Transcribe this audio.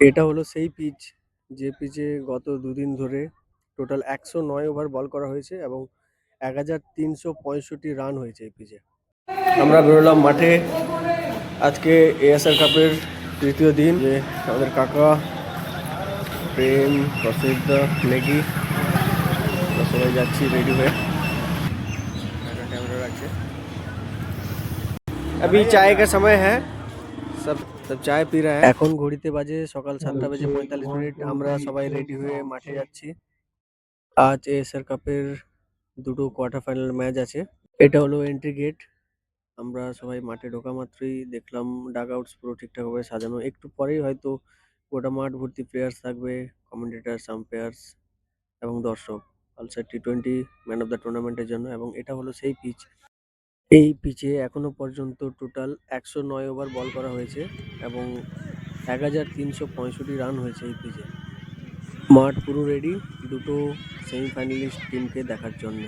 এটা হলো সেই পিচ যে পিচে গত দুদিন ধরে টোটাল 109 ওভার বল করা হয়েছে এবং 1365 রান হয়েছে এই পিচে। আমরা বেরোলাম মাঠে আজকে এএসএল কাপের তৃতীয় দিন। যে আমাদের কাকা প্রেম প্রসিদ্ধ নেগি আমরা সবাই যাচ্ছি রেডি হয়ে। कैमरा रखे अभी चाय का समय है, सब চাय পি रहा है। এখন ঘড়িতে বাজে সকাল 7:45। আমরা সবাই রেডি হয়ে মাঠে যাচ্ছি। আজ এএসআর কাপের দুটো কোয়ার্টার ফাইনাল ম্যাচ আছে। এটা হলো এন্ট্রি গেট। আমরা সবাই মাঠে ঢোকা মাত্রই দেখলাম ডাগ আউটস পুরো ঠিকঠাকভাবে সাজানো। একটু পরেই হয়তো গোটা মাঠ ভর্তি প্লেয়ার্স থাকবে, কমেন্টেটার্স, আম্পায়ার্স এবং দর্শক আলসার টি-20 ম্যান অফ দ্য টুর্নামেন্টের জন্য। এবং এটা হলো সেই পিচ। এই পিচে এখনো পর্যন্ত টোটাল 109 ওভার বল করা হয়েছে এবং 1365 রান হয়েছে এই পিচে। মাঠ পুরো রেডি দুটো সেমিফাইনালিস্ট টিমকে দেখার জন্য।